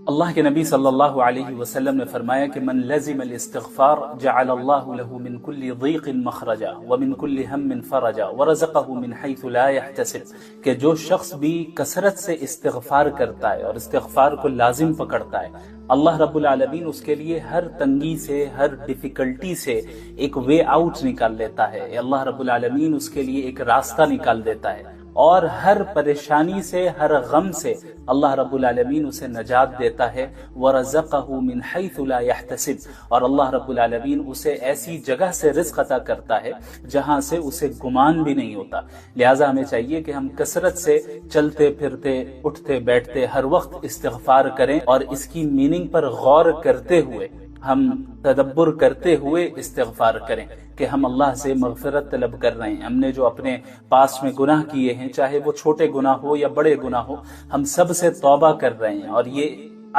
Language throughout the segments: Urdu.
اللہ کے نبی صلی اللہ علیہ وسلم نے فرمایا کہ من لزم الاستغفار جعل اللہ له من كل ضيق مخرجا ومن كل هم فرجا ورزقه من حيث لا يحتسب، کہ جو شخص بھی کثرت سے استغفار کرتا ہے اور استغفار کو لازم پکڑتا ہے، اللہ رب العالمین اس کے لیے ہر تنگی سے، ہر ڈیفیکلٹی سے ایک وے آؤٹ نکال لیتا ہے، اللہ رب العالمین اس کے لیے ایک راستہ نکال دیتا ہے، اور ہر پریشانی سے، ہر غم سے اللہ رب العالمین اسے نجات دیتا ہے۔ وَرَزَقَهُ مِنْ حَيْثُ لَا يَحْتَسِبُ، اور اللہ رب العالمین اسے ایسی جگہ سے رزق عطا کرتا ہے جہاں سے اسے گمان بھی نہیں ہوتا۔ لہٰذا ہمیں چاہیے کہ ہم کثرت سے چلتے پھرتے، اٹھتے بیٹھتے ہر وقت استغفار کریں، اور اس کی میننگ پر غور کرتے ہوئے، ہم تدبر کرتے ہوئے استغفار کریں کہ ہم اللہ سے مغفرت طلب کر رہے ہیں۔ ہم نے جو اپنے پاس میں گناہ کیے ہیں، چاہے وہ چھوٹے گناہ ہو یا بڑے گناہ ہو، ہم سب سے توبہ کر رہے ہیں، اور یہ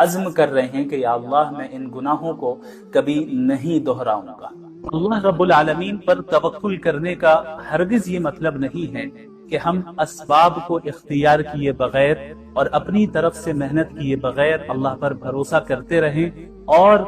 عزم کر رہے ہیں کہ یا اللہ میں ان گناہوں کو کبھی نہیں دہراؤں گا۔ اللہ رب العالمین پر توکل کرنے کا ہرگز یہ مطلب نہیں ہے کہ ہم اسباب کو اختیار کیے بغیر اور اپنی طرف سے محنت کیے بغیر اللہ پر بھروسہ کرتے رہیں اور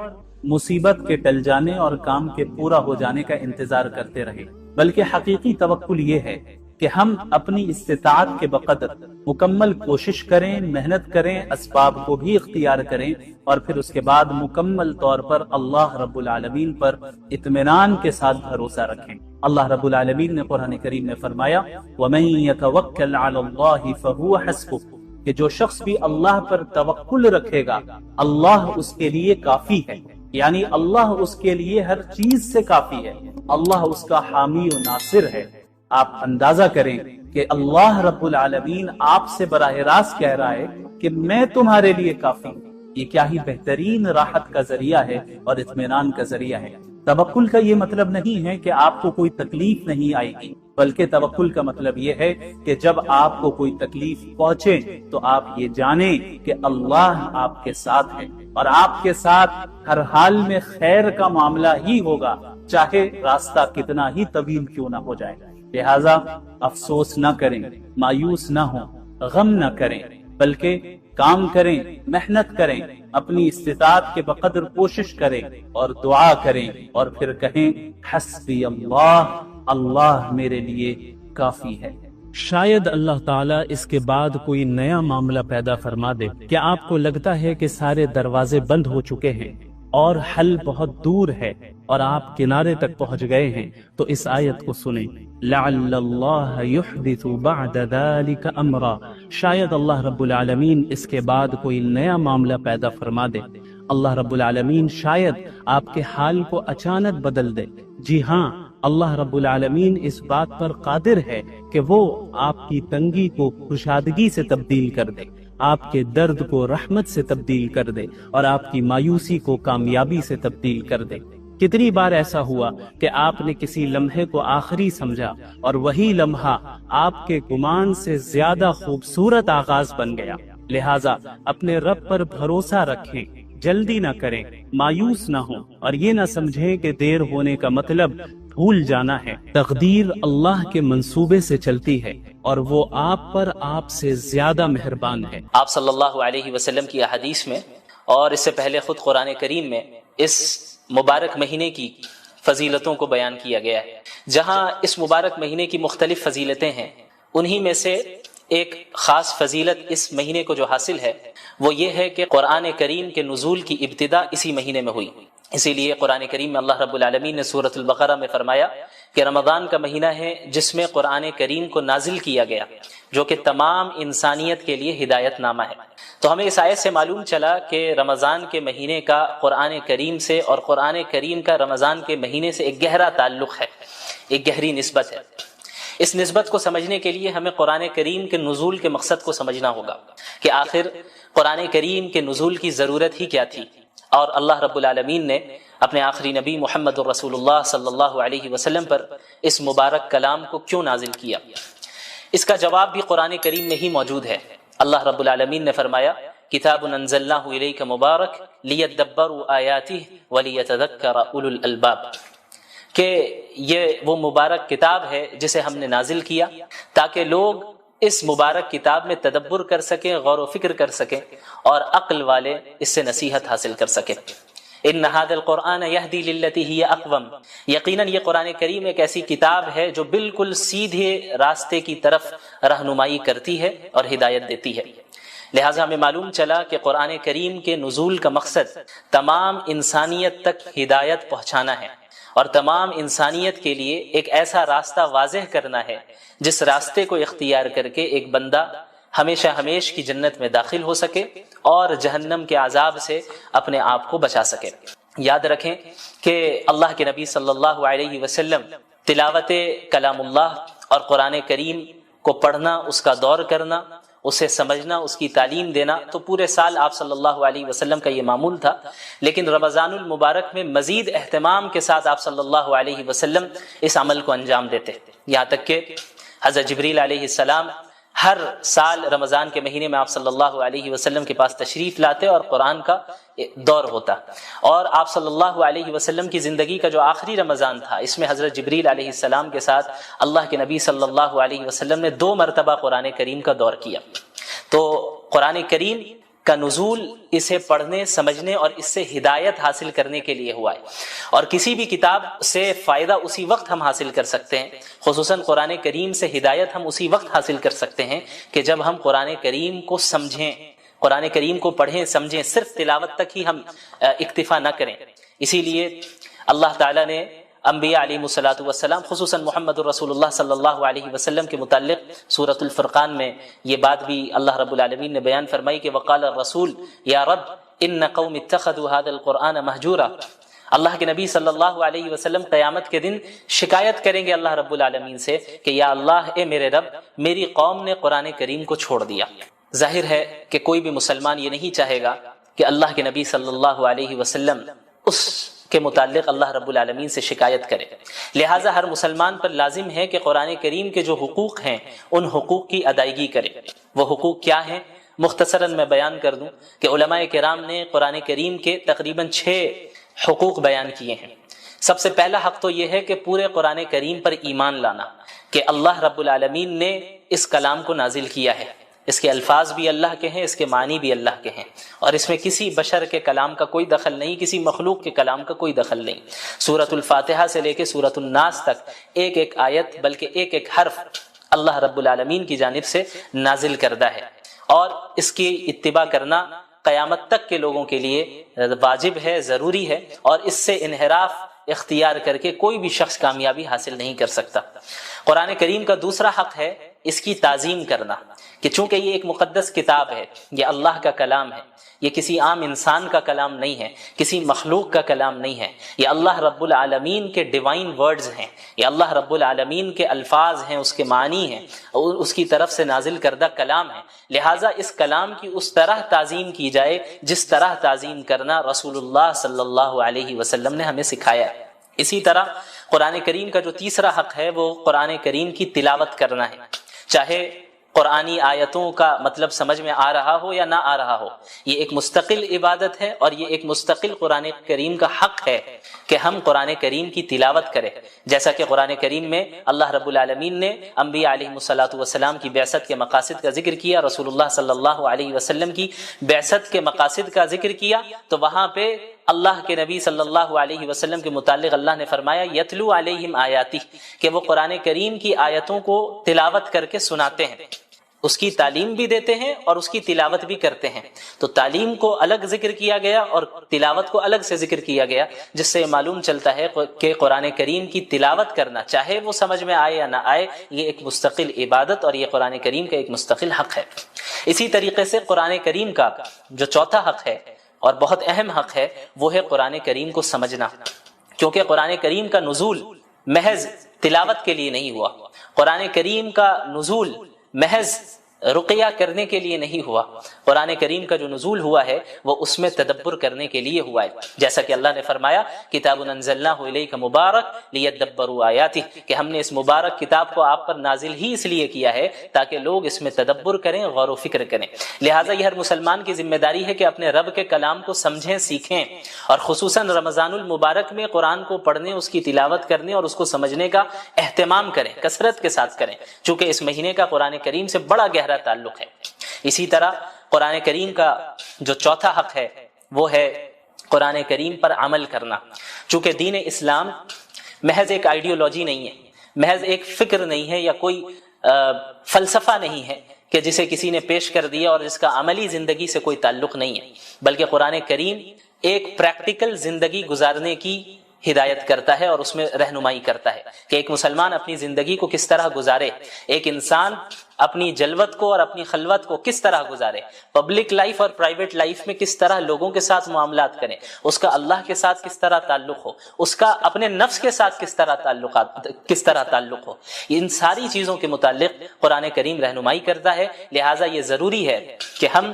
مصیبت کے ٹل جانے اور کام کے پورا ہو جانے کا انتظار کرتے رہے، بلکہ حقیقی توکل یہ ہے کہ ہم اپنی استطاعت کے بقدر مکمل کوشش کریں، محنت کریں، اسباب کو بھی اختیار کریں، اور پھر اس کے بعد مکمل طور پر اللہ رب العالمین پر اطمینان کے ساتھ بھروسہ رکھیں۔ اللہ رب العالمین نے قرآن کریم میں فرمایا وَمَن يَتَوَكَّلْ عَلَى اللَّهِ فَهُوَ حَسْبُهُ، کہ جو شخص بھی اللہ پر توکل رکھے گا اللہ اس کے لیے کافی ہے، یعنی اللہ اس کے لیے ہر چیز سے کافی ہے، اللہ اس کا حامی و ناصر ہے۔ آپ اندازہ کریں کہ اللہ رب العالمین آپ سے براہ راست کہہ رہا ہے کہ میں تمہارے لیے کافی ہوں۔ یہ کیا ہی بہترین راحت کا ذریعہ ہے اور اطمینان کا ذریعہ ہے۔ توکل کا یہ مطلب نہیں ہے کہ آپ کو کوئی تکلیف نہیں آئے گی، بلکہ توکل کا مطلب یہ ہے کہ جب آپ کو کوئی تکلیف پہنچے تو آپ یہ جانیں کہ اللہ آپ کے ساتھ ہے، اور آپ کے ساتھ ہر حال میں خیر کا معاملہ ہی ہوگا، چاہے راستہ کتنا ہی طویل کیوں نہ ہو جائے۔ لہٰذا افسوس نہ کریں، مایوس نہ ہوں، غم نہ کریں، بلکہ کام کریں، محنت کریں، اپنی استطاعت کے بقدر کوشش کریں اور دعا کریں، اور پھر کہیں حسبی اللہ، اللہ میرے لیے کافی ہے۔ شاید اللہ تعالیٰ اس کے بعد کوئی نیا معاملہ پیدا فرما دے۔ کیا آپ کو لگتا ہے کہ سارے دروازے بند ہو چکے ہیں اور حل بہت دور ہے اور آپ کنارے تک پہنچ گئے ہیں؟ تو اس آیت کو سنیں، لعل اللہ یحدث بعد ذلك امرا، شاید اللہ رب العالمین اس کے بعد کوئی نیا معاملہ پیدا فرما دے۔ اللہ رب العالمین شاید آپ کے حال کو اچانک بدل دے۔ جی ہاں، اللہ رب العالمین اس بات پر قادر ہے کہ وہ آپ کی تنگی کو خوشادگی سے تبدیل کر دے، آپ کے درد کو رحمت سے تبدیل کر دے، اور آپ کی مایوسی کو کامیابی سے تبدیل کر دے۔ کتنی بار ایسا ہوا کہ آپ نے کسی لمحے کو آخری سمجھا اور وہی لمحہ آپ کے گمان سے زیادہ خوبصورت آغاز بن گیا۔ لہٰذا اپنے رب پر بھروسہ رکھیں، جلدی نہ کریں، مایوس نہ ہوں، اور یہ نہ سمجھیں کہ دیر ہونے کا مطلب بھول جانا ہے۔ تقدیر اللہ کے منصوبے سے چلتی ہے اور وہ آپ پر آپ سے زیادہ مہربان ہے۔ آپ صلی اللہ علیہ وسلم کی احادیث میں اور اس سے پہلے خود قرآن کریم میں اس مبارک مہینے کی فضیلتوں کو بیان کیا گیا ہے۔ جہاں اس مبارک مہینے کی مختلف فضیلتیں ہیں، انہی میں سے ایک خاص فضیلت اس مہینے کو جو حاصل ہے وہ یہ ہے کہ قرآن کریم کے نزول کی ابتدا اسی مہینے میں ہوئی۔ اسی لیے قرآن کریم میں اللہ رب العالمین نے سورۃ البقرہ میں فرمایا کہ رمضان کا مہینہ ہے جس میں قرآن کریم کو نازل کیا گیا، جو کہ تمام انسانیت کے لیے ہدایت نامہ ہے۔ تو ہمیں اس آیت سے معلوم چلا کہ رمضان کے مہینے کا قرآن کریم سے اور قرآن کریم کا رمضان کے مہینے سے ایک گہرا تعلق ہے، ایک گہری نسبت ہے۔ اس نسبت کو سمجھنے کے لیے ہمیں قرآن کریم کے نزول کے مقصد کو سمجھنا ہوگا کہ آخر قرآن کریم کے نزول کی ضرورت ہی کیا تھی، اور اللہ رب العالمین نے اپنے آخری نبی محمد الرسول اللہ صلی اللہ علیہ وسلم پر اس مبارک کلام کو کیوں نازل کیا۔ اس کا جواب بھی قرآن کریم میں ہی موجود ہے۔ اللہ رب العالمین نے فرمایا کتاب انزلناہ الیک مبارک لیدبروا آیاتہ ولیتذکر اولو الالباب، کہ یہ وہ مبارک کتاب ہے جسے ہم نے نازل کیا تاکہ لوگ اس مبارک کتاب میں تدبر کر سکیں، غور و فکر کر سکیں، اور عقل والے اس سے نصیحت حاصل کر سکیں۔ ان ھذا القرآن یہدی للتی ہی اقوم، یقیناً یہ قرآن کریم ایک ایسی کتاب ہے جو بالکل سیدھے راستے کی طرف رہنمائی کرتی ہے اور ہدایت دیتی ہے۔ لہٰذا ہمیں معلوم چلا کہ قرآن کریم کے نزول کا مقصد تمام انسانیت تک ہدایت پہنچانا ہے، اور تمام انسانیت کے لیے ایک ایسا راستہ واضح کرنا ہے جس راستے کو اختیار کر کے ایک بندہ ہمیشہ ہمیش کی جنت میں داخل ہو سکے اور جہنم کے عذاب سے اپنے آپ کو بچا سکے۔ یاد رکھیں کہ اللہ کے نبی صلی اللہ علیہ وسلم تلاوت کلام اللہ اور قرآن کریم کو پڑھنا، اس کا دور کرنا، اسے سمجھنا، اس کی تعلیم دینا تو پورے سال آپ صلی اللہ علیہ وسلم کا یہ معمول تھا، لیکن رمضان المبارک میں مزید اہتمام کے ساتھ آپ صلی اللہ علیہ وسلم اس عمل کو انجام دیتے، یہاں تک کہ حضرت جبریل علیہ السلام ہر سال رمضان کے مہینے میں آپ صلی اللہ علیہ وسلم کے پاس تشریف لاتے اور قرآن کا دور ہوتا، اور آپ صلی اللہ علیہ وسلم کی زندگی کا جو آخری رمضان تھا اس میں حضرت جبریل علیہ السلام کے ساتھ اللہ کے نبی صلی اللہ علیہ وسلم نے 2 مرتبہ قرآن کریم کا دور کیا۔ تو قرآن کریم کا نزول اسے پڑھنے، سمجھنے اور اس سے ہدایت حاصل کرنے کے لیے ہوا ہے، اور کسی بھی کتاب سے فائدہ اسی وقت ہم حاصل کر سکتے ہیں، خصوصاً قرآن کریم سے ہدایت ہم اسی وقت حاصل کر سکتے ہیں کہ جب ہم قرآن کریم کو سمجھیں، قرآن کریم کو پڑھیں سمجھیں، صرف تلاوت تک ہی ہم اکتفا نہ کریں۔ اسی لیے اللہ تعالیٰ نے انبیاء علیہ الصلوۃ والسلام خصوصاً محمد الرسول اللہ صلی اللہ علیہ وسلم کے متعلق سورۃ الفرقان میں یہ بات بھی اللہ رب العالمین نے بیان فرمائی کہ وقال الرسول یا رب ان قوم اتخذوا هذا القرآن مہجورا۔ اللہ کے نبی صلی اللہ علیہ وسلم قیامت کے دن شکایت کریں گے اللہ رب العالمین سے کہ یا اللہ، اے میرے رب، میری قوم نے قرآن کریم کو چھوڑ دیا۔ ظاہر ہے کہ کوئی بھی مسلمان یہ نہیں چاہے گا کہ اللہ کے نبی صلی اللہ علیہ وسلم اس کے متعلق اللہ رب العالمین سے شکایت کرے، لہٰذا ہر مسلمان پر لازم ہے کہ قرآن کریم کے جو حقوق ہیں ان حقوق کی ادائیگی کرے۔ وہ حقوق کیا ہیں؟ مختصراً میں بیان کر دوں کہ علماء کرام نے قرآن کریم کے تقریباً 6 حقوق بیان کیے ہیں۔ سب سے پہلا حق تو یہ ہے کہ پورے قرآن کریم پر ایمان لانا کہ اللہ رب العالمین نے اس کلام کو نازل کیا ہے، اس کے الفاظ بھی اللہ کے ہیں، اس کے معنی بھی اللہ کے ہیں، اور اس میں کسی بشر کے کلام کا کوئی دخل نہیں، کسی مخلوق کے کلام کا کوئی دخل نہیں۔ سورۃ الفاتحہ سے لے کے سورۃ الناس تک ایک ایک آیت بلکہ ایک ایک حرف اللہ رب العالمین کی جانب سے نازل کردہ ہے، اور اس کی اتباع کرنا قیامت تک کے لوگوں کے لیے واجب ہے، ضروری ہے، اور اس سے انحراف اختیار کر کے کوئی بھی شخص کامیابی حاصل نہیں کر سکتا۔ قرآن کریم کا دوسرا حق ہے اس کی تعظیم کرنا، کہ چونکہ یہ ایک مقدس کتاب ہے، یہ اللہ کا کلام ہے، یہ کسی عام انسان کا کلام نہیں ہے، کسی مخلوق کا کلام نہیں ہے، یہ اللہ رب العالمین کے ڈیوائن ورڈز ہیں، یہ اللہ رب العالمین کے الفاظ ہیں، اس کے معنی ہیں، اور اس کی طرف سے نازل کردہ کلام ہے، لہٰذا اس کلام کی اس طرح تعظیم کی جائے جس طرح تعظیم کرنا رسول اللہ صلی اللہ علیہ وسلم نے ہمیں سکھایا ہے۔ اسی طرح قرآن کریم کا جو تیسرا حق ہے وہ قرآن کریم کی تلاوت کرنا ہے، چاہے قرآنی آیتوں کا مطلب سمجھ میں آ رہا ہو یا نہ آ رہا ہو، یہ ایک مستقل عبادت ہے، اور یہ ایک مستقل قرآن کریم کا حق ہے کہ ہم قرآن کریم کی تلاوت کریں، جیسا کہ قرآن کریم میں اللہ رب العالمین نے انبیاء علیہ الصلوۃ والسلام کی بعثت کے مقاصد کا ذکر کیا، رسول اللہ صلی اللہ علیہ وسلم کی بعثت کے مقاصد کا ذکر کیا، تو وہاں پہ اللہ کے نبی صلی اللہ علیہ وسلم کے متعلق اللہ نے فرمایا یتلو علیہم آیاتی، کہ وہ قرآن کریم کی آیتوں کو تلاوت کر کے سناتے ہیں، اس کی تعلیم بھی دیتے ہیں اور اس کی تلاوت بھی کرتے ہیں۔ تو تعلیم کو الگ ذکر کیا گیا اور تلاوت کو الگ سے ذکر کیا گیا، جس سے معلوم چلتا ہے کہ قرآن کریم کی تلاوت کرنا، چاہے وہ سمجھ میں آئے یا نہ آئے، یہ ایک مستقل عبادت اور یہ قرآن کریم کا ایک مستقل حق ہے۔ اسی طریقے سے قرآن کریم کا جو چوتھا حق ہے اور بہت اہم حق ہے وہ ہے قرآن کریم کو سمجھنا، کیونکہ قرآن کریم کا نزول محض تلاوت کے لیے نہیں ہوا، قرآن کریم کا نزول محض رقیہ کرنے کے لیے نہیں ہوا، قرآن کریم کا جو نزول ہوا ہے وہ اس میں تدبر کرنے کے لیے ہوا ہے، جیسا کہ اللہ نے فرمایا کتاب انزلناہ الیک مبارک لیدبروا آیاتہ، کہ ہم نے اس مبارک کتاب کو آپ پر نازل ہی اس لیے کیا ہے تاکہ لوگ اس میں تدبر کریں، غور و فکر کریں۔ لہٰذا یہ ہر مسلمان کی ذمہ داری ہے کہ اپنے رب کے کلام کو سمجھیں، سیکھیں، اور خصوصاً رمضان المبارک میں قرآن کو پڑھنے، اس کی تلاوت کرنے اور اس کو سمجھنے کا اہتمام کریں، کثرت کے ساتھ کریں، چونکہ اس مہینے کا قرآن کریم سے بڑا گہرا تعلق ہے۔ اسی طرح قرآن کریم کا جو چوتھا حق ہے وہ ہے قرآن کریم پر عمل کرنا، چونکہ دین اسلام محض ایک آئیڈیالوجی نہیں ہے، محض ایک فکر نہیں ہے، یا کوئی فلسفہ نہیں ہے کہ جسے کسی نے پیش کر دیا اور جس کا عملی زندگی سے کوئی تعلق نہیں ہے، بلکہ قرآن کریم ایک پریکٹیکل زندگی گزارنے کی ہدایت کرتا ہے اور اس میں رہنمائی کرتا ہے کہ ایک مسلمان اپنی زندگی کو کس طرح گزارے، ایک انسان اپنی جلوت کو اور اپنی خلوت کو کس طرح گزارے، پبلک لائف اور پرائیویٹ لائف میں کس طرح لوگوں کے ساتھ معاملات کریں، اس کا اللہ کے ساتھ کس طرح تعلق ہو، اس کا اپنے نفس کے ساتھ کس طرح تعلق ہو، ان ساری چیزوں کے متعلق قرآن کریم رہنمائی کرتا ہے۔ لہٰذا یہ ضروری ہے کہ ہم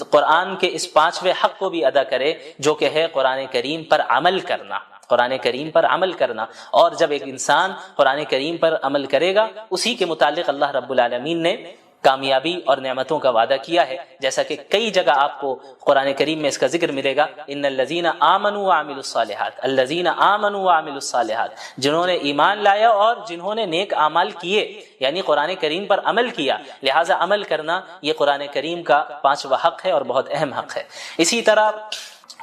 قرآن کے اس 5ویں حق کو بھی ادا کریں جو کہ ہے قرآن کریم پر عمل کرنا، قرآن کریم پر عمل کرنا۔ اور جب ایک انسان قرآن کریم پر عمل کرے گا اسی کے متعلق اللہ رب العالمین نے کامیابی اور نعمتوں کا وعدہ کیا ہے، جیسا کہ کئی جگہ آپ کو قرآن کریم میں اس کا ذکر ملے گا، ان الذین آمنوا وعملوا الصالحات، الذین آمنوا وعملوا الصالحات، جنہوں نے ایمان لایا اور جنہوں نے نیک اعمال کیے، یعنی قرآن کریم پر عمل کیا۔ لہٰذا عمل کرنا یہ قرآن کریم کا 5واں حق ہے اور بہت اہم حق ہے۔ اسی طرح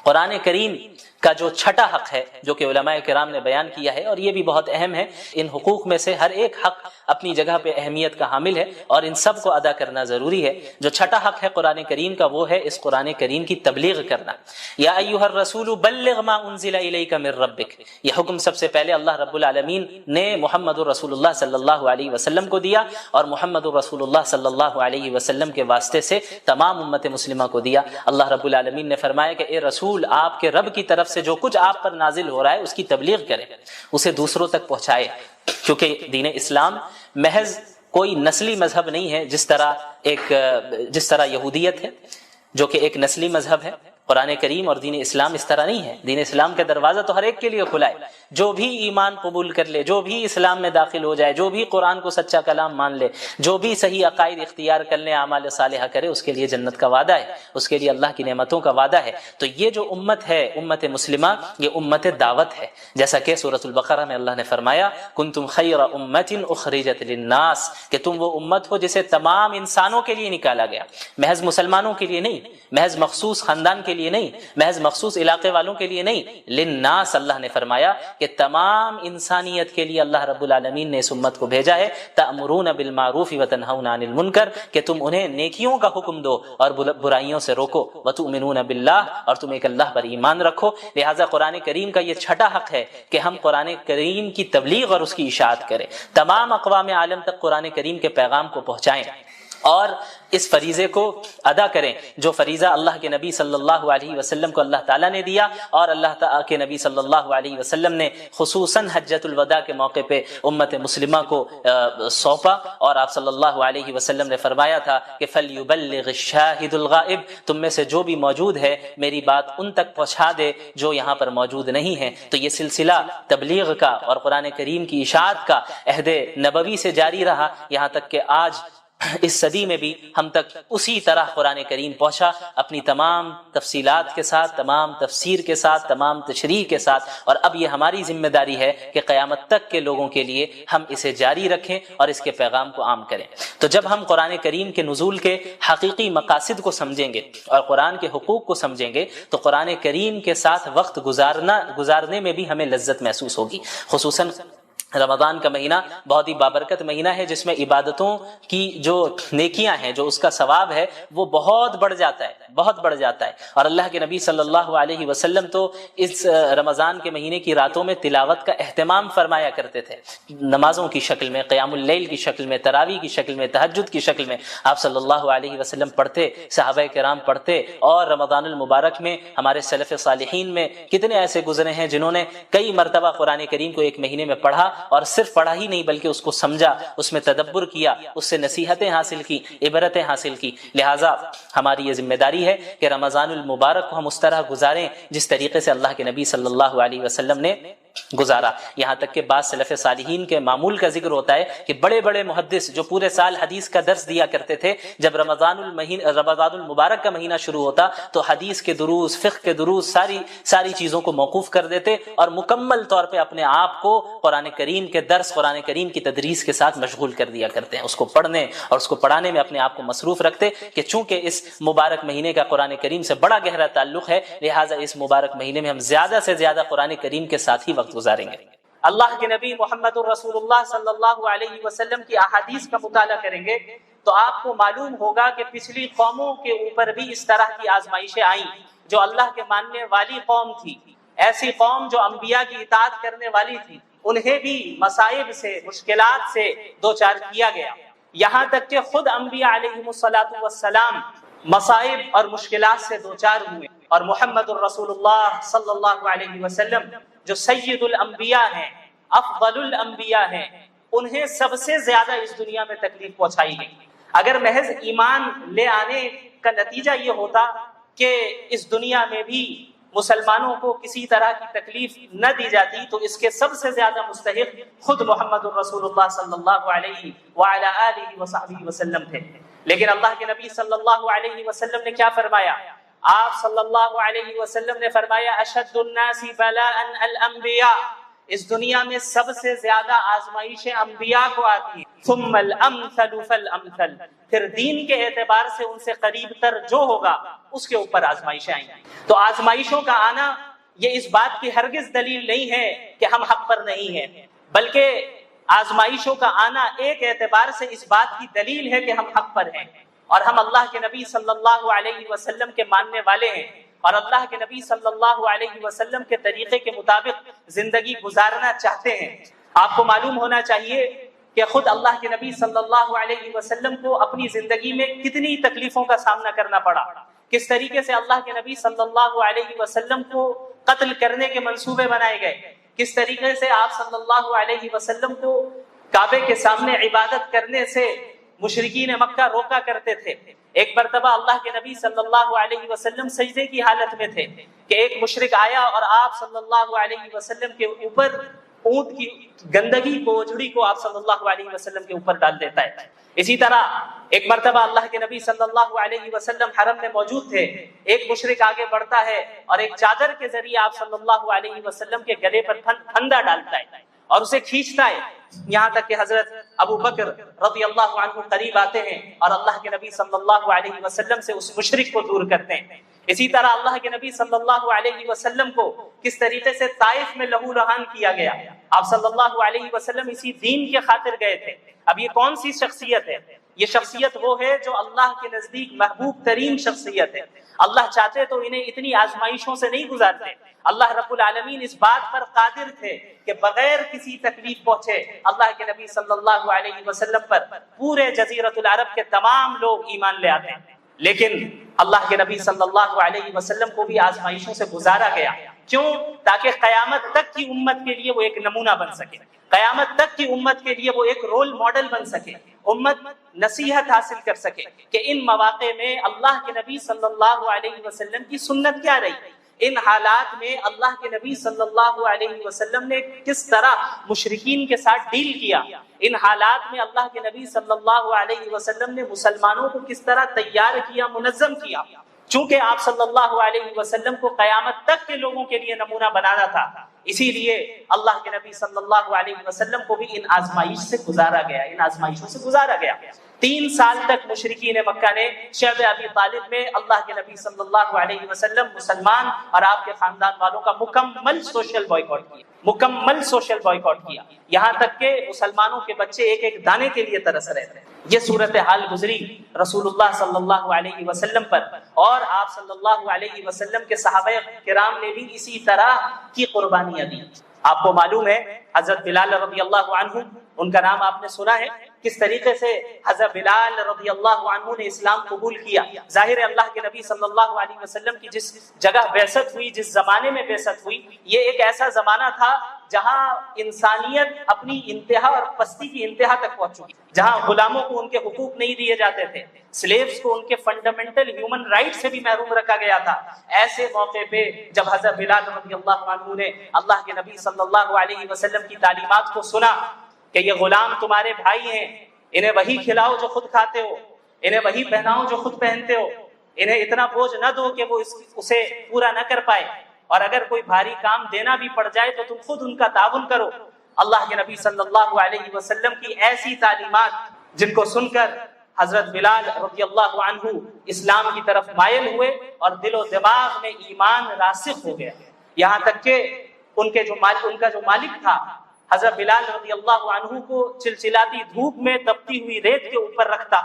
قرآن کریم کا جو چھٹا حق ہے جو کہ علماء کرام نے بیان کیا ہے، اور یہ بھی بہت اہم ہے، ان حقوق میں سے ہر ایک حق اپنی جگہ پہ اہمیت کا حامل ہے اور ان سب کو ادا کرنا ضروری ہے۔ جو چھٹا حق ہے قرآن کریم کا وہ ہے اس قرآن کریم کی تبلیغ کرنا۔ یا ایھا الرسول بلغ ما انزل الیک من ربک، یہ حکم سب سے پہلے اللہ رب العالمین نے محمد رسول اللہ صلی اللہ علیہ وسلم کو دیا، اور محمد رسول اللہ صلی اللہ علیہ وسلم کے واسطے سے تمام امت مسلمہ کو دیا۔ اللہ رب العالمین نے فرمایا کہ اے رسول، آپ کے رب کی طرف سے جو کچھ آپ پر نازل ہو رہا ہے اس کی تبلیغ کریں، اسے دوسروں تک پہنچائے، کیونکہ دین اسلام محض کوئی نسلی مذہب نہیں ہے جس طرح یہودیت ہے جو کہ ایک نسلی مذہب ہے۔ قرآن کریم اور دین اسلام اس طرح نہیں ہے، دین اسلام کا دروازہ تو ہر ایک کے لیے کھلا ہے، جو بھی ایمان قبول کر لے، جو بھی اسلام میں داخل ہو جائے، جو بھی قرآن کو سچا کلام مان لے، جو بھی صحیح عقائد اختیار کر لے، اعمال صالحہ کرے، اس کے لیے جنت کا وعدہ ہے، اس کے لیے اللہ کی نعمتوں کا وعدہ ہے۔ تو یہ جو امت ہے، امت مسلمہ، یہ امت دعوت ہے، جیسا کہ سورۃ البقرہ میں اللہ نے فرمایا کنتم خیر امت اخرجت للناس، کہ تم وہ امت ہو جسے تمام انسانوں کے لیے نکالا گیا، محض مسلمانوں کے لیے نہیں، محض مخصوص خاندان کے لیے نہیں، محض مخصوص علاقے والوں کے لیے نہیں، للناس اللہ نے فرمایا کہ تمام انسانیت کے لیے اللہ رب العالمین نے اس امت کو بھیجا ہے۔ تأمرون بالمعروف وتنہون عن المنکر، کہ تم انہیں نیکیوں کا حکم دو اور برائیوں سے روکو، وتؤمنون باللہ، اور تم ایک اللہ پر ایمان رکھو۔ لہٰذا قرآن کریم کا یہ چھٹا حق ہے کہ ہم قرآن کریم کی تبلیغ اور اس کی اشاعت کریں، تمام اقوام عالم تک قرآن کریم کے پیغام کو پہنچائیں اور اس فریضے کو ادا کریں جو فریضہ اللہ کے نبی صلی اللہ علیہ وسلم کو اللہ تعالیٰ نے دیا، اور اللہ تعالیٰ کے نبی صلی اللہ علیہ وسلم نے خصوصاً حجۃ الوداع کے موقع پہ امت مسلمہ کو سونپا، اور آپ صلی اللہ علیہ وسلم نے فرمایا تھا کہ فَلْيُبَلِّغِ الشَّاهِدُ الْغَائِبُ، تم میں سے جو بھی موجود ہے میری بات ان تک پہنچا دے جو یہاں پر موجود نہیں ہیں۔ تو یہ سلسلہ تبلیغ کا اور قرآن کریم کی اشاعت کا عہد نبوی سے جاری رہا، یہاں تک کہ آج اس صدی میں بھی ہم تک اسی طرح قرآن کریم پہنچا، اپنی تمام تفصیلات کے ساتھ، تمام تفسیر کے ساتھ، تمام تشریح کے ساتھ، اور اب یہ ہماری ذمہ داری ہے کہ قیامت تک کے لوگوں کے لیے ہم اسے جاری رکھیں اور اس کے پیغام کو عام کریں۔ تو جب ہم قرآن کریم کے نزول کے حقیقی مقاصد کو سمجھیں گے اور قرآن کے حقوق کو سمجھیں گے تو قرآن کریم کے ساتھ وقت گزارنے میں بھی ہمیں لذت محسوس ہوگی۔ خصوصاً رمضان کا مہینہ بہت ہی بابرکت مہینہ ہے، جس میں عبادتوں کی جو نیکیاں ہیں، جو اس کا ثواب ہے، وہ بہت بڑھ جاتا ہے۔ اور اللہ کے نبی صلی اللہ علیہ وسلم تو اس رمضان کے مہینے کی راتوں میں تلاوت کا اہتمام فرمایا کرتے تھے، نمازوں کی شکل میں، قیام اللیل کی شکل میں، تراویح کی شکل میں، تہجد کی شکل میں آپ صلی اللہ علیہ وسلم پڑھتے، صحابہ کرام پڑھتے۔ اور رمضان المبارک میں ہمارے سلف صالحین میں کتنے ایسے گزرے ہیں جنہوں نے کئی مرتبہ قرآن کریم کو ایک مہینے میں پڑھا اور صرف پڑھا ہی نہیں بلکہ اس کو سمجھا، اس میں تدبر کیا، اس سے نصیحتیں حاصل کی، عبرتیں حاصل کی۔ لہٰذا ہماری یہ ذمہ داری ہے کہ رمضان المبارک کو ہم اس طرح گزاریں جس طریقے سے اللہ کے نبی صلی اللہ علیہ وسلم نے گزارا۔ یہاں تک کہ بعض سلف صالحین کے معمول کا ذکر ہوتا ہے کہ بڑے بڑے محدث جو پورے سال حدیث کا درس دیا کرتے تھے، جب رمضان المبارک کا مہینہ شروع ہوتا تو حدیث کے دروس، فقہ کے دروس، ساری چیزوں کو موقوف کر دیتے اور مکمل طور پہ اپنے آپ کو قرآن کریم کے درس، قرآن کریم کی تدریس کے ساتھ مشغول کر دیا کرتے ہیں، اس کو پڑھنے اور اس کو پڑھانے میں اپنے آپ کو مصروف رکھتے کہ چونکہ اس مبارک مہینے کا قرآن کریم سے بڑا گہرا تعلق ہے، لہٰذا اس مبارک مہینے میں ہم زیادہ سے زیادہ قرآن کریم کے ساتھ ہی وقت گزاریں گے۔ اللہ کے نبی محمد الرسول اللہ صلی اللہ علیہ وسلم کی احادیث کا مطالعہ کریں گے تو آپ کو معلوم ہوگا کہ پچھلی قوموں کے اوپر بھی اس طرح کی آزمائشیں آئیں، جو اللہ کے ماننے والی قوم تھی، ایسی قوم جو انبیاء کی اطاعت کرنے والی تھی، انہیں بھی مصائب سے، مشکلات سے دوچار کیا گیا، یہاں تک کہ خود انبیاء علیہم السلام مصائب اور مشکلات سے دوچار ہوئے، اور محمد الرسول اللہ صلی اللہ علیہ وسلم جو سید الانبیاء ہیں، افضل الانبیاء ہیں، انہیں سب سے زیادہ اس دنیا میں تکلیف پہنچائی گئی۔ اگر محض ایمان لے آنے کا نتیجہ یہ ہوتا کہ اس دنیا میں بھی مسلمانوں کو کسی طرح کی تکلیف نہ دی جاتی تو اس کے سب سے زیادہ مستحق خود محمد الرسول اللہ صلی اللہ علیہ وعلی آلہ وصحبہ وسلم تھے۔ لیکن اللہ کے نبی صلی اللہ علیہ وسلم نے کیا فرمایا؟ آپ صلی اللہ علیہ وسلم نے فرمایا اشد الناس بلاء الانبیاء، اس دنیا میں سب سے زیادہ آزمائشیں انبیاء کو آتی ہیں، ثم الامثل فالامثل، پھر دین کے اعتبار سے ان سے قریب تر جو ہوگا اس کے اوپر آزمائشیں آئیں گی۔ تو آزمائشوں کا آنا یہ اس بات کی ہرگز دلیل نہیں ہے کہ ہم حق پر نہیں ہیں، بلکہ آزمائشوں کا آنا ایک اعتبار سے اس بات کی دلیل ہے کہ ہم حق پر ہیں اور ہم اللہ کے نبی صلی اللہ علیہ وسلم کے ماننے والے ہیں اور اللہ کے نبی صلی اللہ علیہ وسلم کے طریقے کے مطابق زندگی گزارنا چاہتے ہیں۔ آپ کو معلوم ہونا چاہیے کہ خود اللہ کے نبی صلی اللہ علیہ وسلم کو اپنی زندگی میں کتنی تکلیفوں کا سامنا کرنا پڑا، کس طریقے سے اللہ کے نبی صلی اللہ علیہ وسلم کو قتل کرنے کے منصوبے بنائے گئے، کس طریقے سے آپ صلی اللہ علیہ وسلم کو کعبے کے سامنے عبادت کرنے سے مشرکین مکہ روکا کرتے تھے۔ ایک مرتبہ اللہ کے نبی صلی اللہ علیہ وسلم سجدے کی حالت میں تھے کہ ایک مشرک آیا اور آپ صلی اللہ علیہ وسلم کے اوپر اونٹ کی گندگی کو، جھڑی کو آپ صلی اللہ علیہ وسلم کے اوپر ڈال دیتا ہے۔ اسی طرح ایک مرتبہ اللہ کے نبی صلی اللہ علیہ وسلم حرم میں موجود تھے، ایک مشرک آگے بڑھتا ہے اور ایک چادر کے ذریعے آپ صلی اللہ علیہ وسلم کے گلے پر پھندا ڈالتا ہے اور اسے کھینچتا ہے، یہاں تک کہ حضرت ابو بکر رضی اللہ عنہ قریب آتے ہیں اور اللہ کے نبی صلی اللہ علیہ وسلم سے اس مشرک کو دور کرتے ہیں۔ اسی طرح اللہ کے نبی صلی اللہ علیہ وسلم کو کس طریقے سے طائف میں لہو لہان کیا گیا، آپ صلی اللہ علیہ وسلم اسی دین کے خاطر گئے تھے۔ اب یہ کون سی شخصیت ہے؟ یہ شخصیت وہ ہے جو اللہ کے نزدیک محبوب ترین شخصیت ہے۔ اللہ چاہتے تو انہیں اتنی آزمائشوں سے نہیں گزارتے، اللہ رب العالمین اس بات پر قادر تھے کہ بغیر کسی تکلیف پہنچے اللہ کے نبی صلی اللہ علیہ وسلم پر پورے جزیرۃ العرب کے تمام لوگ ایمان لے آتے ہیں، لیکن اللہ کے نبی صلی اللہ علیہ وسلم کو بھی آزمائشوں سے گزارا گیا۔ کیوں؟ تاکہ قیامت تک کی امت کے لیے وہ ایک نمونہ بن سکے، قیامت تک کی امت کے لیے وہ ایک رول ماڈل بن سکے، امت نصیحت حاصل کر سکے کہ ان مواقع میں اللہ کے نبی صلی اللہ علیہ وسلم کی سنت کیا رہی، ان حالات میں اللہ کے نبی صلی اللہ علیہ وسلم نے کس طرح مشرکین کے ساتھ ڈیل کیا، ان حالات میں اللہ کے نبی صلی اللہ علیہ وسلم نے مسلمانوں کو کس طرح تیار کیا، منظم کیا۔ چونکہ آپ صلی اللہ علیہ وسلم کو قیامت تک کے لوگوں کے لیے نمونہ بنانا تھا، اسی لیے اللہ کے نبی صلی اللہ علیہ وسلم کو بھی ان آزمائش سے گزارا گیا، ان آزمائشوں سے گزارا گیا۔ 3 سال تک مشرکین مکہ نے شعب ابی طالب میں اللہ کے نبی صلی اللہ علیہ وسلم، مسلمان اور آپ کے خاندان والوں کا مکمل سوشل بائیکاٹ کیا، مکمل سوشل بائیکاٹ کیا، یہاں تک کہ مسلمانوں کے بچے ایک ایک دانے کے لیے ترس رہے تھے۔ یہ صورتحال گزری رسول اللہ صلی اللہ علیہ وسلم پر، اور آپ صلی اللہ علیہ وسلم کے صحابہ کرام نے بھی اسی طرح کی قربانیاں دی۔ آپ کو معلوم ہے حضرت بلال رضی اللہ عنہ، ان کا نام آپ نے سنا ہے، کس طریقے سے حضرت بلال رضی اللہ عنہ نے اسلام قبول کیا۔ ظاہر ہے اللہ کے نبی صلی اللہ علیہ وسلم کی جس جگہ بعثت ہوئی، جس زمانے میں بعثت ہوئی، یہ ایک ایسا زمانہ تھا جہاں انسانیت اپنی انتہا اور پستی کی انتہا تک پہنچ چکی، جہاں غلاموں کو ان کے حقوق نہیں دیے جاتے تھے، سلیوز کو ان کے فنڈامنٹل ہیومن رائٹ سے بھی محروم رکھا گیا تھا۔ ایسے موقع پہ جب حضرت بلال رضی اللہ عنہ نے اللہ کے نبی صلی اللہ علیہ وسلم کی تعلیمات کو سنا کہ یہ غلام تمہارے بھائی ہیں، انہیں وہی کھلاؤ جو خود کھاتے ہو، انہیں وہی پہناؤ جو خود پہنتے ہو، انہیں اتنا بوجھ نہ دو کہ وہ اسے پورا نہ کر پائے، اور اگر کوئی بھاری کام دینا بھی پڑ جائے تو تم خود ان کا تعاون کرو۔ اللہ کے نبی صلی اللہ علیہ وسلم کی ایسی تعلیمات جن کو سن کر حضرت بلال رضی اللہ عنہ اسلام کی طرف مائل ہوئے اور دل و دماغ میں ایمان راسخ ہو گیا، یہاں تک کہ ان کا جو مالک تھا حضرت بلال رضی اللہ عنہ کو چلچلاتی دھوپ میں تپتی ہوئی ریت کے اوپر رکھتا۔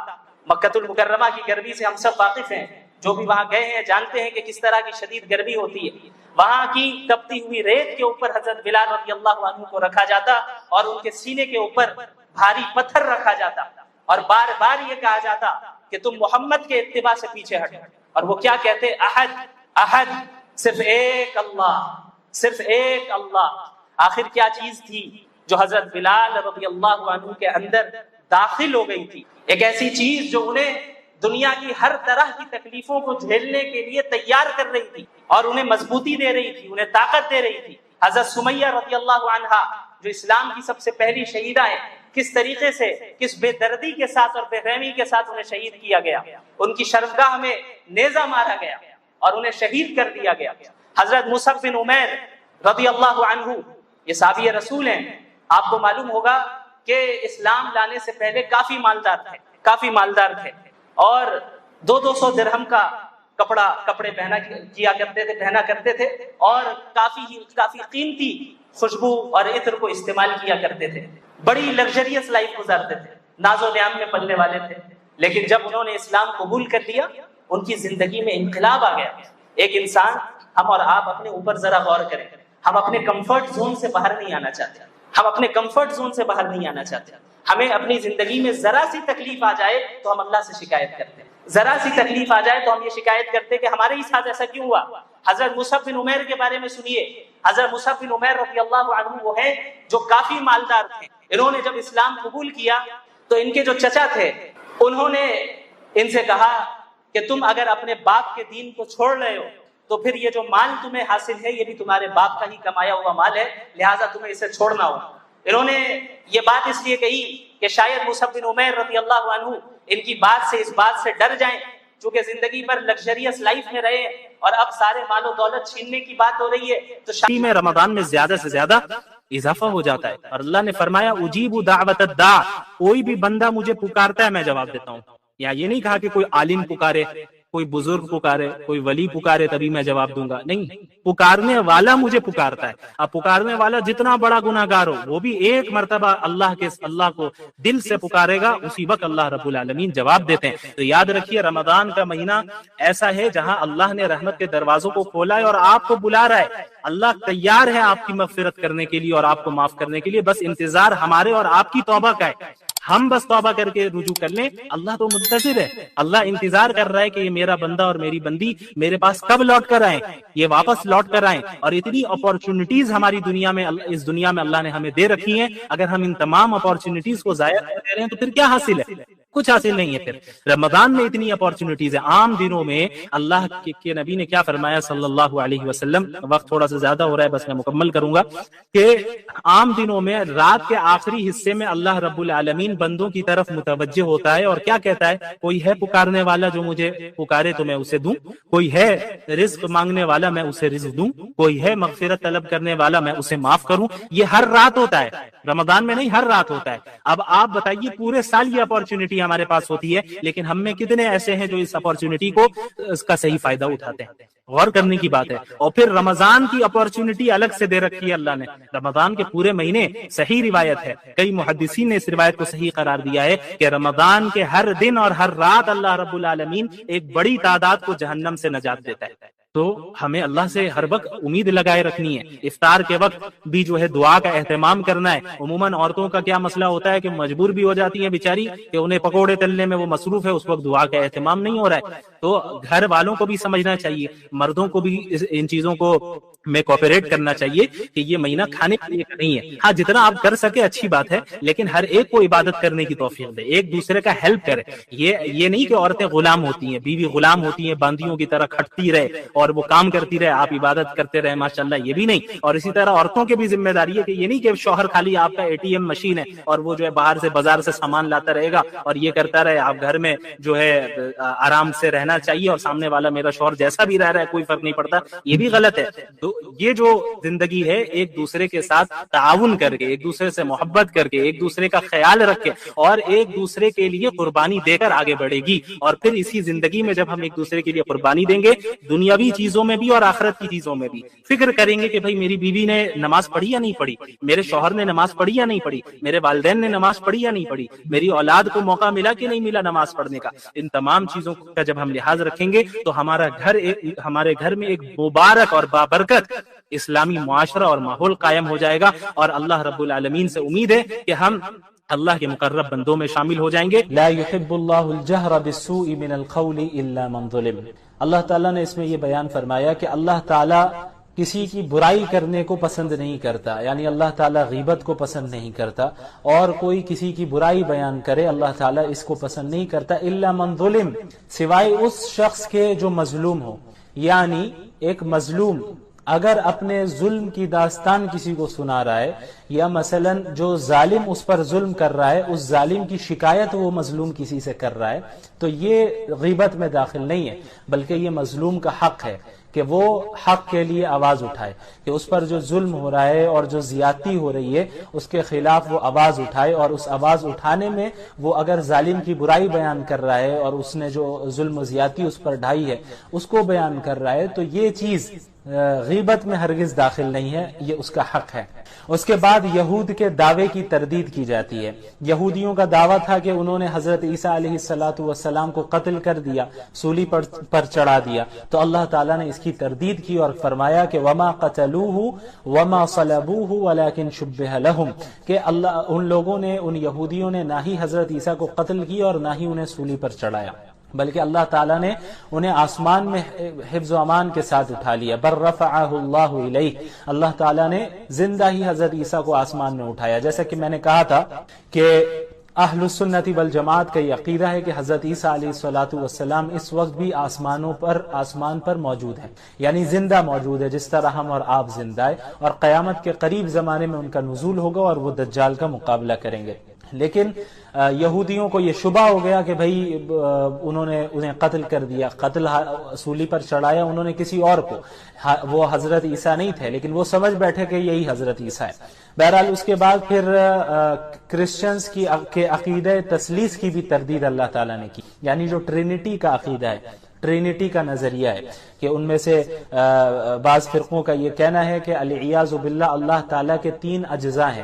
مکہ المکرمہ کی گرمی سے ہم سب واقف ہیں، جو بھی وہاں گئے ہیں جانتے ہیں کہ کس طرح کی شدید گرمی ہوتی ہے۔ وہاں کی تپتی ہوئی ریت کے اوپر حضرت بلال رضی اللہ عنہ کو رکھا جاتا اور ان کے سینے کے اوپر بھاری پتھر رکھا جاتا اور بار بار یہ کہا جاتا کہ تم محمد کے اتباع سے پیچھے ہٹو۔ اور وہ کیا کہتے؟ احد احد، صرف ایک اللہ، صرف ایک اللہ۔ آخر کیا چیز تھی جو حضرت بلال رضی اللہ عنہ کے اندر داخل ہو گئی تھی؟ ایک ایسی چیز جو انہیں دنیا کی ہر طرح کی تکلیفوں کو جھیلنے کے لیے تیار کر رہی تھی اور انہیں مضبوطی دے رہی تھی، انہیں طاقت دے رہی تھی۔ حضرت سمیہ رضی اللہ عنہا جو اسلام کی سب سے پہلی شہیدہ ہے، کس طریقے سے، کس بے دردی کے ساتھ اور بے رحمی کے ساتھ انہیں شہید کیا گیا، ان کی شرمگاہ میں نیزہ مارا گیا اور انہیں شہید کر دیا گیا۔ حضرت مصعب بن عمیر رضی اللہ عنہ یہ صحابی رسول ہیں، آپ کو معلوم ہوگا کہ اسلام لانے سے پہلے کافی مالدار تھے اور 200 درہم کا کپڑے پہنا کرتے تھے اور کافی قیمتی خوشبو اور عطر کو استعمال کیا کرتے تھے، بڑی لگژریس لائف گزارتے تھے، ناز و نعام میں پلنے والے تھے۔ لیکن جب انہوں نے اسلام قبول کر لیا، ان کی زندگی میں انقلاب آ گیا۔ ایک انسان، ہم اور آپ اپنے اوپر ذرا غور کریں، ہم اپنے کمفرٹ زون سے باہر نہیں آنا چاہتے، ہمیں اپنی زندگی میں ذرا سی تکلیف آ جائے تو ہم اللہ سے شکایت کرتے ہیں، ذرا سی تکلیف آ جائے تو ہم یہ شکایت کرتے ہیں کہ ہمارے ہی ساتھ ایسا کیوں ہوا۔ حضرت مصعب بن عمیر کے بارے میں سنیے۔ حضرت مصعب بن عمیر رضی اللہ عنہ وہ ہیں جو کافی مالدار تھے۔ انہوں نے جب اسلام قبول کیا تو ان کے جو چچا تھے انہوں نے ان سے کہا کہ تم اگر اپنے باپ کے دین کو چھوڑ رہے ہو تو پھر یہ جو مال تمہیں حاصل ہے یہ بھی تمہارے باپ کا ہی کمایا ہوا مال ہے، لہٰذا تمہیں اسے چھوڑنا ہوگا۔ انہوں نے یہ بات اس لیے کہی کہ شاید مصعب بن عمیر رضی اللہ عنہ ان کی اس بات سے ڈر جائیں، چونکہ زندگی پر لگژریس لائف میں رہے اور اب سارے مال و دولت چھیننے کی بات ہو رہی ہے تو شادی میں رمضان میں زیادہ سے زیادہ اضافہ ہو جاتا ہے، اور اللہ نے فرمایا اجیب دعوت الداع، کوئی بھی بندہ مجھے پکارتا ہے میں جواب دیتا ہوں۔ یا یہ نہیں کہا کہ کوئی عالم پکارے، کوئی بزرگ پکارے، کوئی ولی پکارے تبھی میں جواب دوں گا، نہیں، پکارنے والا مجھے پکارتا ہے۔ اب پکارنے والا جتنا بڑا گناہ گار ہو وہ بھی ایک مرتبہ اللہ کو دل سے پکارے گا، اسی وقت اللہ رب العالمین جواب دیتے ہیں۔ تو یاد رکھیے رمضان کا مہینہ ایسا ہے جہاں اللہ نے رحمت کے دروازوں کو کھولا ہے اور آپ کو بلا رہا ہے۔ اللہ تیار ہے آپ کی مغفرت کرنے کے لیے اور آپ کو معاف کرنے کے لیے، بس انتظار ہمارے اور آپ کی توبہ کا ہے۔ ہم بس توبہ کر کے رجوع کر لیں، اللہ تو منتظر ہے، اللہ انتظار کر رہا ہے کہ یہ میرا بندہ اور میری بندی میرے پاس کب لوٹ کر آئیں، یہ واپس لوٹ کر آئیں۔ اور اتنی اپورچونٹیز ہماری اس دنیا میں اللہ نے ہمیں دے رکھی ہیں، اگر ہم ان تمام اپورچونٹیز کو ضائع کر دے رہے ہیں تو پھر کیا حاصل ہے؟ کچھ حاصل نہیں ہے۔ پھر رمضان میں اتنی اپورچونٹیز ہیں۔ عام دنوں میں اللہ کے نبی نے کیا فرمایا صلی اللہ علیہ وسلم، وقت تھوڑا سا زیادہ ہو رہا ہے بس میں مکمل کروں گا، کہ عام دنوں میں رات کے آخری حصے میں اللہ رب العالمین بندوں کی طرف متوجہ ہوتا ہے اور کیا کہتا ہے؟ کوئی ہے پکارنے والا جو مجھے پکارے تو میں اسے دوں، کوئی ہے رزق مانگنے والا میں اسے رزق دوں، کوئی ہے مغفرت طلب کرنے والا میں اسے معاف کروں۔ یہ ہر رات ہوتا ہے، رمضان میں نہیں، ہر رات ہوتا ہے۔ اب آپ بتائیے پورے سال یہ اپورچونٹی ہمارے پاس ہوتی ہے، لیکن ہم میں کتنے ایسے ہیں جو اس اپورچونٹی کو اس کا صحیح فائدہ اٹھاتے ہیں؟ غور کرنے کی بات ہے۔ اور پھر رمضان کی اپورچونٹی الگ سے دے رکھی ہے اللہ نے، رمضان کے پورے مہینے، صحیح روایت ہے، کئی محدثین نے اس روایت کو صحیح قرار دیا ہے کہ رمضان کے ہر دن اور ہر رات اللہ رب العالمین ایک بڑی تعداد کو جہنم سے نجات دیتا ہے۔ تو ہمیں اللہ سے ہر وقت امید لگائے رکھنی ہے. افطار کے وقت بھی جو ہے دعا کا اہتمام کرنا ہے. عموماً عورتوں کا کیا مسئلہ ہوتا ہے کہ مجبور بھی ہو جاتی ہیں بیچاری کہ انہیں پکوڑے تلنے میں وہ مصروف ہے, اس وقت دعا کا اہتمام نہیں ہو رہا ہے. تو گھر والوں کو بھی سمجھنا چاہیے, مردوں کو بھی ان چیزوں کو میں کوپریٹ کرنا چاہیے کہ یہ مہینہ کھانے کے لیے نہیں ہے. ہاں جتنا آپ کر سکے اچھی بات ہے, لیکن ہر ایک کو عبادت کرنے کی توفیق دے, ایک دوسرے کا ہیلپ کرے. یہ نہیں کہ عورتیں غلام ہوتی ہیں, بیوی غلام ہوتی ہیں, باندیوں کی طرح کھٹتی رہے اور وہ کام کرتی رہے, آپ عبادت کرتے رہے ماشاءاللہ, یہ بھی نہیں. اور اسی طرح عورتوں کی بھی ذمہ داری ہے کہ یہ نہیں کہ شوہر خالی آپ کا ATM مشین ہے اور وہ جو ہے باہر سے بازار سے سامان لاتا رہے گا اور یہ کرتا رہے. آپ گھر میں جو ہے آرام سے رہنا چاہیے اور سامنے والا میرا شوہر جیسا بھی رہ رہا ہے کوئی فرق نہیں پڑتا, یہ بھی غلط ہے. تو یہ جو زندگی ہے ایک دوسرے کے ساتھ تعاون کر کے, ایک دوسرے سے محبت کر کے, ایک دوسرے کا خیال رکھ کے اور ایک دوسرے کے لیے قربانی دے کر آگے بڑھے گی. اور پھر اسی زندگی میں جب ہم ایک دوسرے کے لیے قربانی دیں گے, دنیاوی چیزوں میں بھی اور آخرت کی چیزوں میں بھی فکر کریں گے کہ بھائی میری بیوی نے نماز پڑھی یا نہیں پڑھی, میرے شوہر نے نماز پڑھی یا نہیں پڑھی, میرے والدین نے نماز پڑھی یا نہیں پڑھی, میری اولاد کو موقع ملا کہ نہیں ملا نماز پڑھنے کا. ان تمام چیزوں کا جب ہم لحاظ رکھیں گے تو ہمارے گھر میں ایک مبارک اور بابرکت اسلامی معاشرہ اور ماحول قائم ہو جائے گا. اور اللہ رب العالمین سے امید ہے کہ ہم اللہ کے مقرب بندوں میں شامل ہو جائیں گے. لا يحب اللہ الجہر بالسوء من القول الا من ظلم. اللہ تعالیٰ نے اس میں یہ بیان فرمایا کہ اللہ تعالیٰ کسی کی برائی کرنے کو پسند نہیں کرتا, یعنی اللہ تعالیٰ غیبت کو پسند نہیں کرتا, اور کوئی کسی کی برائی بیان کرے اللہ تعالیٰ اس کو پسند نہیں کرتا. الا من ظلم, سوائے اس شخص کے جو مظلوم ہو. یعنی ایک مظلوم اگر اپنے ظلم کی داستان کسی کو سنا رہا ہے, یا مثلا جو ظالم اس پر ظلم کر رہا ہے اس ظالم کی شکایت وہ مظلوم کسی سے کر رہا ہے, تو یہ غیبت میں داخل نہیں ہے, بلکہ یہ مظلوم کا حق ہے کہ وہ حق کے لیے آواز اٹھائے, کہ اس پر جو ظلم ہو رہا ہے اور جو زیادتی ہو رہی ہے اس کے خلاف وہ آواز اٹھائے. اور اس آواز اٹھانے میں وہ اگر ظالم کی برائی بیان کر رہا ہے اور اس نے جو ظلم و زیادتی اس پر ڈھائی ہے اس کو بیان کر رہا ہے, تو یہ چیز غیبت میں ہرگز داخل نہیں ہے, یہ اس کا حق ہے. اس کے بعد یہود کے دعوے کی تردید کی جاتی ہے. یہودیوں کا دعویٰ تھا کہ انہوں نے حضرت عیسیٰ علیہ السلام کو قتل کر دیا, سولی پر چڑھا دیا. تو اللہ تعالیٰ نے اس کی تردید کی اور فرمایا کہ وما قتلوه وما صلبوه ولكن شبه لهم, کہ ان لوگوں نے, ان یہودیوں نے نہ ہی حضرت عیسیٰ کو قتل کیا اور نہ ہی انہیں سولی پر چڑھایا, بلکہ اللہ تعالیٰ نے انہیں آسمان میں حفظ و امان کے ساتھ اٹھا لیا. بر رفعہ اللہ الیہ, اللہ تعالیٰ نے زندہ ہی حضرت عیسیٰ کو آسمان میں اٹھایا. جیسا کہ میں نے کہا تھا کہ اہل السنت والجماعت کا یہ عقیدہ ہے کہ حضرت عیسیٰ علیہ السلام اس وقت بھی آسمان پر موجود ہیں, یعنی زندہ موجود ہے جس طرح ہم اور آپ زندہ ہے, اور قیامت کے قریب زمانے میں ان کا نزول ہوگا اور وہ دجال کا مقابلہ کریں گے. لیکن یہودیوں کو یہ شبہ ہو گیا کہ بھئی انہوں نے انہیں قتل کر دیا, قتل سولی پر چڑھایا انہوں نے کسی اور کو, وہ حضرت عیسیٰ نہیں تھے, لیکن وہ سمجھ بیٹھے کہ یہی حضرت عیسیٰ ہے. بہرحال اس کے بعد پھر کرسچنز کے عقیدہ تثلیث کی بھی تردید اللہ تعالیٰ نے کی, یعنی جو ٹرینٹی کا عقیدہ ہے, ٹرینٹی کا نظریہ ہے, کہ ان میں سے بعض فرقوں کا یہ کہنا ہے کہ العیاذ باللہ اللہ تعالیٰ کے 3 اجزاء ہیں,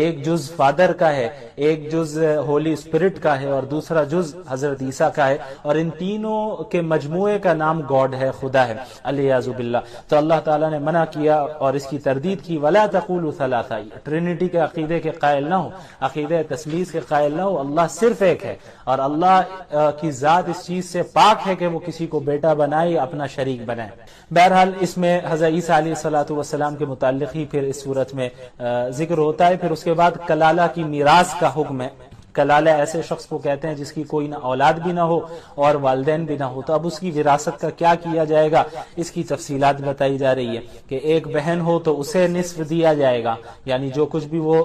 ایک جز فادر کا ہے, ایک جز ہولی اسپرٹ کا ہے, اور دوسرا جز حضرت عیسیٰ کا ہے, اور ان تینوں کے مجموعے کا نام گاڈ ہے, خدا ہے, الیاذ باللہ. تو اللہ تعالیٰ نے منع کیا اور اس کی تردید کی. ولا تقولوا ثلاثہ, ٹرینٹی کے عقیدے کے قائل نہ ہو, عقیدہ تثلیث کے قائل نہ ہو. اللہ صرف ایک ہے, اور اللہ کی ذات اس چیز سے پاک ہے کہ وہ کسی کو بیٹا بنائے, اپنا شریک بنائے. بہرحال اس میں حضرت عیسیٰ علیہ السلام کے متعلق ہی پھر اس صورت میں ذکر ہوتا ہے. پھر اس کے بعد کلالہ کی میراث کا حکم ہے. کلالہ ایسے شخص کو کہتے ہیں جس کی کوئی نہ اولاد بھی نہ ہو اور والدین بھی نہ ہو, تو اب اس کی وراثت کا کیا کیا جائے گا, اس کی تفصیلات بتائی جا رہی ہے. کہ ایک بہن ہو تو اسے نصف دیا جائے گا, یعنی جو کچھ بھی وہ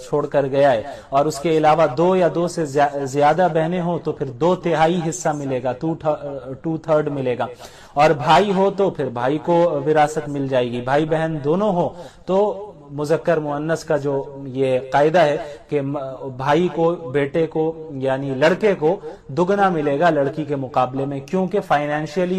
چھوڑ کر گیا ہے, اور اس کے علاوہ 2 یا 2 سے زیادہ بہنیں ہوں تو پھر 2/3 حصہ ملے گا, 2/3 ملے گا. اور بھائی ہو تو پھر بھائی کو وراثت مل جائے گی. بھائی بہن دونوں ہو تو مذکر مؤنث کا جو یہ قاعدہ ہے کہ بھائی کو, بیٹے کو, یعنی لڑکے کو دگنا ملے گا لڑکی کے مقابلے میں, کیونکہ فائنینشیل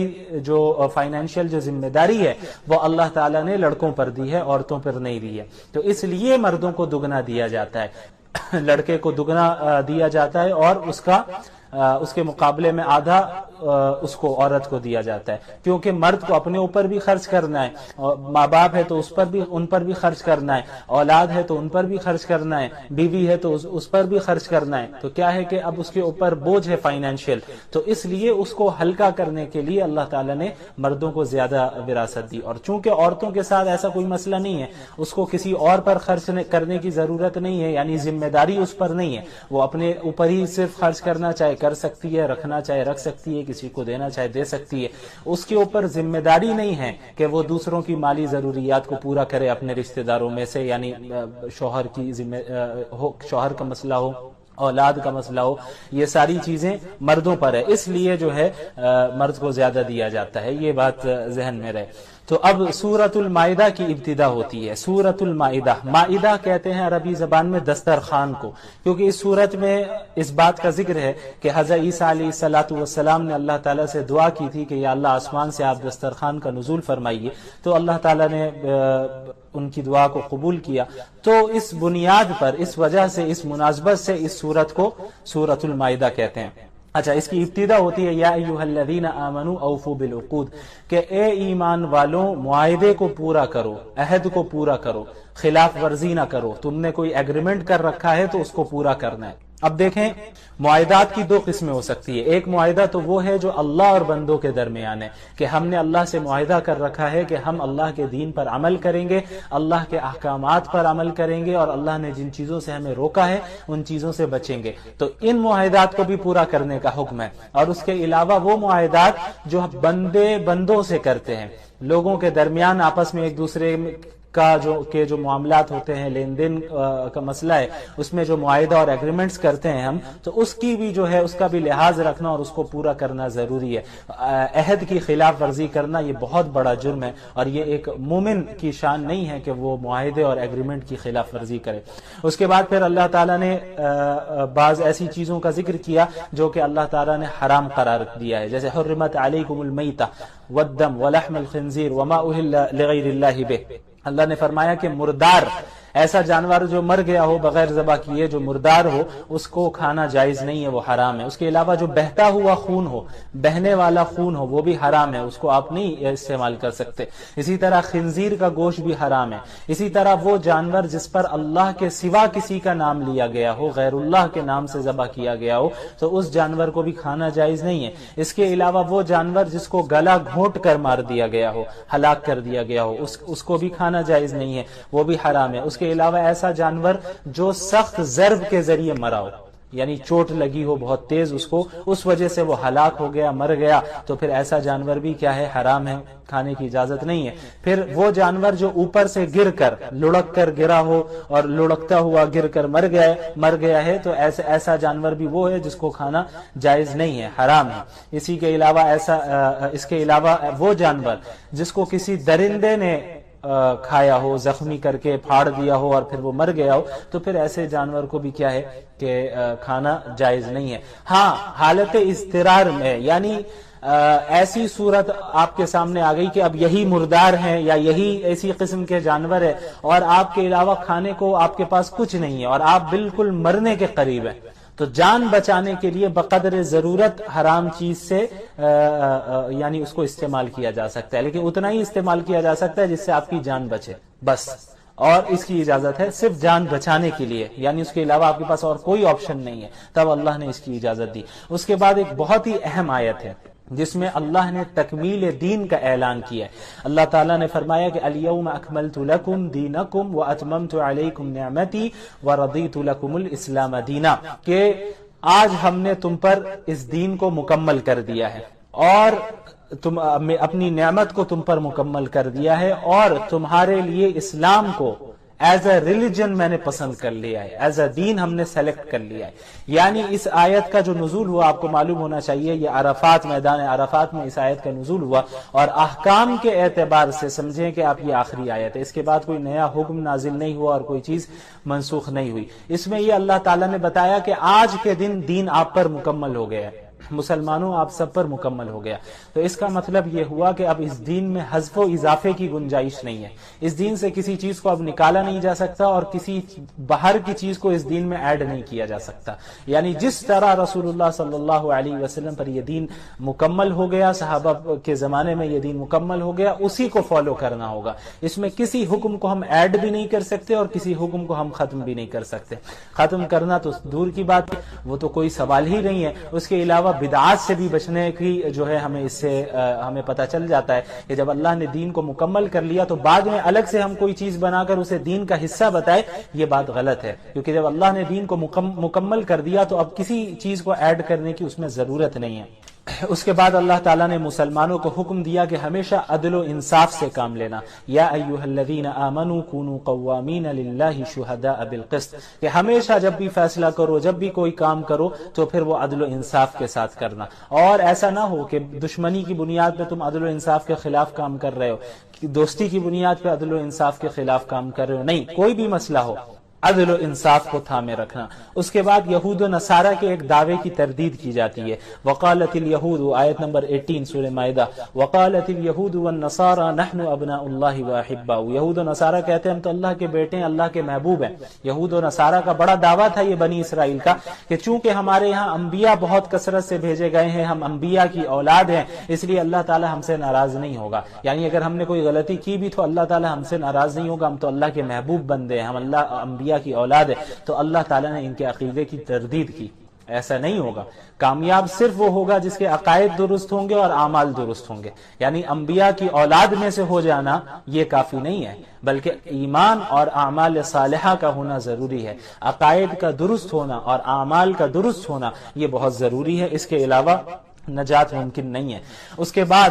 جو ذمہ داری ہے وہ اللہ تعالیٰ نے لڑکوں پر دی ہے, عورتوں پر نہیں دی ہے. تو اس لیے مردوں کو دگنا دیا جاتا ہے, لڑکے کو دگنا دیا جاتا ہے, اور اس کا اس کے مقابلے میں آدھا اس کو عورت کو دیا جاتا ہے، کیونکہ مرد کو اپنے اوپر بھی خرچ کرنا ہے، اور ماں باپ ہے تو ان پر بھی خرچ کرنا ہے، اولاد ہے تو ان پر بھی خرچ کرنا ہے، بیوی ہے تو اس پر بھی خرچ کرنا ہے، تو کیا ہے کہ اب اس کے اوپر بوجھ ہے فائنینشیل، تو اس لیے اس کو ہلکا کرنے کے لیے اللہ تعالیٰ نے مردوں کو زیادہ وراثت دی۔ اور چونکہ عورتوں کے ساتھ ایسا کوئی مسئلہ نہیں ہے، اس کو کسی اور پر خرچ کرنے کی ضرورت نہیں ہے، یعنی ذمہ داری اس پر نہیں ہے، وہ اپنے اوپر ہی صرف خرچ کرنا چاہے کر سکتی ہے، رکھنا چاہے رکھ سکتی ہے، کسی کو دینا چاہے دے سکتی ہے، اس کے اوپر ذمہ داری نہیں ہے کہ وہ دوسروں کی مالی ضروریات کو پورا کرے اپنے رشتہ داروں میں سے، یعنی شوہر کا مسئلہ ہو، اولاد کا مسئلہ ہو، یہ ساری چیزیں مردوں پر ہے، اس لیے جو ہے مرد کو زیادہ دیا جاتا ہے، یہ بات ذہن میں رہے۔ تو اب سورۃ المائدہ کی ابتدا ہوتی ہے۔ سورۃ المائدہ، مائدہ کہتے ہیں عربی زبان میں دسترخوان کو، کیونکہ اس سورت میں اس بات کا ذکر ہے کہ حضرت عیسیٰ علیہ السلام نے اللہ تعالیٰ سے دعا کی تھی کہ یا اللہ آسمان سے آپ دسترخوان کا نزول فرمائیے، تو اللہ تعالیٰ نے ان کی دعا کو قبول کیا، تو اس بنیاد پر، اس وجہ سے، اس مناسبت سے اس سورت کو سورۃ المائدہ کہتے ہیں۔ اچھا، اس کی ابتدا ہوتی ہے یا ایھا الذین آمنوا اوفوا بالعقود، کہ اے ایمان والوں معاہدے کو پورا کرو، عہد کو پورا کرو، خلاف ورزی نہ کرو، تم نے کوئی ایگریمنٹ کر رکھا ہے تو اس کو پورا کرنا ہے۔ اب دیکھیں، معاہدات کی دو قسمیں ہو سکتی ہے، ایک معاہدہ تو وہ ہے جو اللہ اور بندوں کے درمیان ہے، کہ ہم نے اللہ سے معاہدہ کر رکھا ہے کہ ہم اللہ کے دین پر عمل کریں گے، اللہ کے احکامات پر عمل کریں گے، اور اللہ نے جن چیزوں سے ہمیں روکا ہے ان چیزوں سے بچیں گے، تو ان معاہدات کو بھی پورا کرنے کا حکم ہے۔ اور اس کے علاوہ وہ معاہدات جو بندوں سے کرتے ہیں، لوگوں کے درمیان آپس میں ایک دوسرے کا جو معاملات ہوتے ہیں، لین دین کا مسئلہ ہے، اس میں جو معاہدہ اور ایگریمنٹس کرتے ہیں ہم، تو اس کی بھی جو ہے اس کا بھی لحاظ رکھنا اور اس کو پورا کرنا ضروری ہے۔ عہد کی خلاف ورزی کرنا یہ بہت بڑا جرم ہے، اور یہ ایک مومن کی شان نہیں ہے کہ وہ معاہدے اور ایگریمنٹ کی خلاف ورزی کرے۔ اس کے بعد پھر اللہ تعالیٰ نے بعض ایسی چیزوں کا ذکر کیا جو کہ اللہ تعالیٰ نے حرام قرار دیا ہے، جیسے حرمت علیکم المیتہ والدم ولحم الخنزیر وما اہل لغیر اللہ بہ۔ اللہ نے فرمایا کہ مردار، ایسا جانور جو مر گیا ہو بغیر ذبح کیے، جو مردار ہو، اس کو کھانا جائز نہیں ہے، وہ حرام ہے۔ اس کے علاوہ جو بہتا ہوا خون ہو، بہنے والا خون ہو، وہ بھی حرام ہے، اس کو آپ نہیں استعمال کر سکتے۔ اسی طرح خنزیر کا گوشت بھی حرام ہے۔ اسی طرح وہ جانور جس پر اللہ کے سوا کسی کا نام لیا گیا ہو، غیر اللہ کے نام سے ذبح کیا گیا ہو، تو اس جانور کو بھی کھانا جائز نہیں ہے۔ اس کے علاوہ وہ جانور جس کو گلا گھونٹ کر مار دیا گیا ہو، ہلاک کر دیا گیا ہو، اس کو بھی کھانا جائز نہیں ہے، وہ بھی حرام ہے۔ اس کے علاوہ ایسا جانور جو سخت ضرب کے ذریعے مرا ہو، یعنی چوٹ لگی ہو بہت تیز اس کو، اس وجہ سے وہ ہلاک ہو گیا، مر گیا، تو پھر ایسا جانور بھی کیا ہے، حرام ہے، کھانے کی اجازت نہیں ہے۔ پھر وہ جانور جو اوپر سے گر کر، لڑک کر گرا ہو اور لڑکتا ہوا گر کر مر گیا ہے، تو ایسا جانور بھی وہ ہے جس کو کھانا جائز نہیں ہے، حرام ہے۔ اس کے علاوہ وہ جانور جس کو کسی درندے نے کھایا ہو، زخمی کر کے پھاڑ دیا ہو اور پھر وہ مر گیا ہو، تو پھر ایسے جانور کو بھی کیا ہے کہ کھانا جائز نہیں ہے۔ ہاں، حالت اضطرار میں، یعنی ایسی صورت آپ کے سامنے آ گئی کہ اب یہی مردار ہیں یا یہی ایسی قسم کے جانور ہے، اور آپ کے علاوہ کھانے کو آپ کے پاس کچھ نہیں ہے، اور آپ بالکل مرنے کے قریب ہیں، تو جان بچانے کے لیے بقدر ضرورت حرام چیز سے یعنی اس کو استعمال کیا جا سکتا ہے، لیکن اتنا ہی استعمال کیا جا سکتا ہے جس سے آپ کی جان بچے بس، اور اس کی اجازت ہے صرف جان بچانے کے لیے، یعنی اس کے علاوہ آپ کے پاس اور کوئی آپشن نہیں ہے، تب اللہ نے اس کی اجازت دی۔ اس کے بعد ایک بہت ہی اہم آیت ہے جس میں اللہ نے تکمیل دین کا اعلان کیا ہے۔ اللہ تعالیٰ نے فرمایا کہ الیوم اکملت لکم دینکم واتممت علیکم نعمتی ورضیت لکم الاسلام دینا، کہ آج ہم نے تم پر اس دین کو مکمل کر دیا ہے، اور اپنی نعمت کو تم پر مکمل کر دیا ہے، اور تمہارے لیے اسلام کو ایز اے ریلیجن میں نے پسند کر لیا ہے، ایز اے دین ہم نے سیلیکٹ کر لیا ہے۔ یعنی اس آیت کا جو نزول ہوا آپ کو معلوم ہونا چاہیے، یہ عرفات، میدان عرفات میں اس آیت کا نزول ہوا، اور احکام کے اعتبار سے سمجھیں کہ آپ یہ آخری آیت ہے، اس کے بعد کوئی نیا حکم نازل نہیں ہوا اور کوئی چیز منسوخ نہیں ہوئی۔ اس میں یہ اللہ تعالیٰ نے بتایا کہ آج کے دن آپ پر مکمل ہو گیا ہے، مسلمانوں آپ سب پر مکمل ہو گیا۔ تو اس کا مطلب یہ ہوا کہ اب اس دین میں حذف و اضافے کی گنجائش نہیں ہے، اس دین سے کسی چیز کو اب نکالا نہیں جا سکتا اور کسی باہر کی چیز کو اس دین میں ایڈ نہیں کیا جا سکتا۔ یعنی جس طرح رسول اللہ صلی اللہ علیہ وسلم پر یہ دین مکمل ہو گیا، صحابہ کے زمانے میں یہ دین مکمل ہو گیا، اسی کو فالو کرنا ہوگا۔ اس میں کسی حکم کو ہم ایڈ بھی نہیں کر سکتے اور کسی حکم کو ہم ختم بھی نہیں کر سکتے۔ ختم کرنا تو دور کی بات ہے، وہ تو کوئی سوال ہی نہیں ہے۔ اس کے علاوہ بدعات سے بھی بچنے کی جو ہے ہمیں اس سے ہمیں پتہ چل جاتا ہے کہ جب اللہ نے دین کو مکمل کر لیا تو بعد میں الگ سے ہم کوئی چیز بنا کر اسے دین کا حصہ بتائے، یہ بات غلط ہے، کیونکہ جب اللہ نے دین کو مکمل کر دیا تو اب کسی چیز کو ایڈ کرنے کی اس میں ضرورت نہیں ہے۔ اس کے بعد اللہ تعالیٰ نے مسلمانوں کو حکم دیا کہ ہمیشہ عدل و انصاف سے کام لینا۔ یا ایھا الذین آمنوا کونوا قوامین للہ شہداء بالقسط، کہ ہمیشہ جب بھی فیصلہ کرو، جب بھی کوئی کام کرو تو پھر وہ عدل و انصاف کے ساتھ کرنا، اور ایسا نہ ہو کہ دشمنی کی بنیاد پہ تم عدل و انصاف کے خلاف کام کر رہے ہو، دوستی کی بنیاد پہ عدل و انصاف کے خلاف کام کر رہے ہو، نہیں، کوئی بھی مسئلہ ہو عدل و انصاف کو تھامے رکھنا۔ اس کے بعد یہود و نصارہ کے ایک دعوے کی تردید کی جاتی ہے۔ وقالت الیہود، آیت نمبر 18 سورہ مائدہ، وقالت الیہود والنصارى نحن ابناء اللہ واحباؤہ، یہود و نصارہ کہتے ہیں ہم تو اللہ کے بیٹے ہیں، اللہ کے محبوب ہیں۔ یہود و نصارہ کا بڑا دعویٰ تھا یہ بنی اسرائیل کا کہ چونکہ ہمارے یہاں انبیاء بہت کثرت سے بھیجے گئے ہیں، ہم انبیاء کی اولاد ہیں، اس لیے اللہ تعالی ہم سے ناراض نہیں ہوگا، یعنی اگر ہم نے کوئی غلطی کی بھی تو اللہ تعالی ہم سے ناراض نہیں ہوگا، ہم تو اللہ کے محبوب بندے ہیں، ہم اللہ انبیاء کی اولاد ہے۔ تو اللہ تعالیٰ نے ان کے عقیدے کی تردید کی، ایسا نہیں ہوگا۔ کامیاب صرف وہ ہوگا جس کے عقائد درست ہوں گے اور اعمال درست ہوں گے، یعنی انبیاء کی اولاد میں سے ہو جانا یہ کافی نہیں ہے، بلکہ ایمان اور اعمال صالحہ کا ہونا ضروری ہے۔ عقائد کا درست ہونا اور اعمال کا درست ہونا یہ بہت ضروری ہے، اس کے علاوہ نجات ممکن نہیں ہے۔ اس کے بعد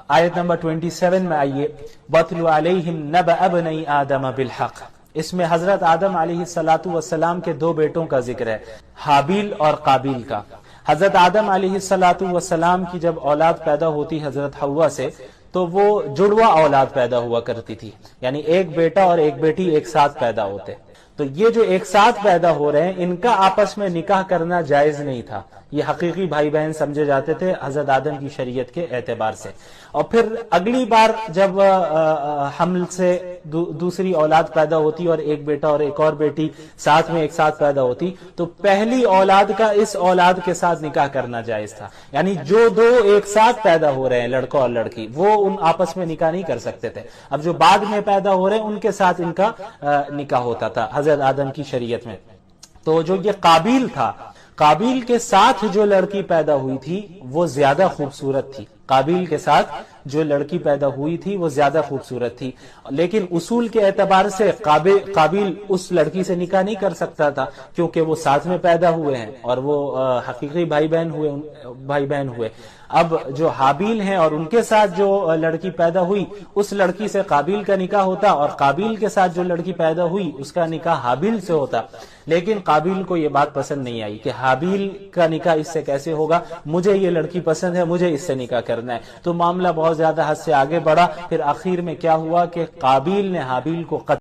آیت نمبر 27 میں آئیے، وَاتْلُ عَلَيْهِمْ نَبَأَ ابْنَيْ آدَمَ بِالْحَقِّ، اس میں حضرت آدم علیہ السلام کے دو بیٹوں کا ذکر ہے، حابیل اور قابیل کا۔ حضرت آدم علیہ السلام کی جب اولاد پیدا ہوتی حضرت حوا سے تو وہ جڑواں اولاد پیدا ہوا کرتی تھی، یعنی ایک بیٹا اور ایک بیٹی ایک ساتھ پیدا ہوتے۔ تو یہ جو ایک ساتھ پیدا ہو رہے ہیں ان کا آپس میں نکاح کرنا جائز نہیں تھا، یہ حقیقی بھائی بہن سمجھے جاتے تھے حضرت آدم کی شریعت کے اعتبار سے۔ اور پھر اگلی بار جب حمل سے دوسری اولاد پیدا ہوتی اور ایک بیٹا اور ایک اور بیٹی ساتھ میں ایک ساتھ پیدا ہوتی تو پہلی اولاد کا اس اولاد کے ساتھ نکاح کرنا جائز تھا، یعنی جو دو ایک ساتھ پیدا ہو رہے ہیں لڑکا اور لڑکی وہ ان آپس میں نکاح نہیں کر سکتے تھے، اب جو بعد میں پیدا ہو رہے ہیں ان کے ساتھ ان کا نکاح ہوتا تھا حضرت آدم کی شریعت میں۔ تو جو یہ قابیل تھا، قابیل کے ساتھ جو لڑکی پیدا ہوئی تھی وہ زیادہ خوبصورت تھی، قابیل کے ساتھ جو لڑکی پیدا ہوئی تھی وہ زیادہ خوبصورت تھی، لیکن اصول کے اعتبار سے قابیل اس لڑکی سے نکاح نہیں کر سکتا تھا کیونکہ وہ ساتھ میں پیدا ہوئے ہیں اور وہ حقیقی بھائی بہن ہوئے۔ اب جو حابیل ہیں اور ان کے ساتھ جو لڑکی پیدا ہوئی اس لڑکی سے قابیل کا نکاح ہوتا اور قابیل کے ساتھ جو لڑکی پیدا ہوئی اس کا نکاح حابیل سے ہوتا، لیکن قابیل کو یہ بات پسند نہیں آئی کہ حابیل کا نکاح اس سے کیسے ہوگا، مجھے یہ لڑکی پسند ہے، مجھے اس سے نکاح کرنا ہے۔ تو معاملہ بہت زیادہ حد سے آگے بڑھا، پھر آخر میں کیا ہوا کہ قابیل نے حابیل کو قتل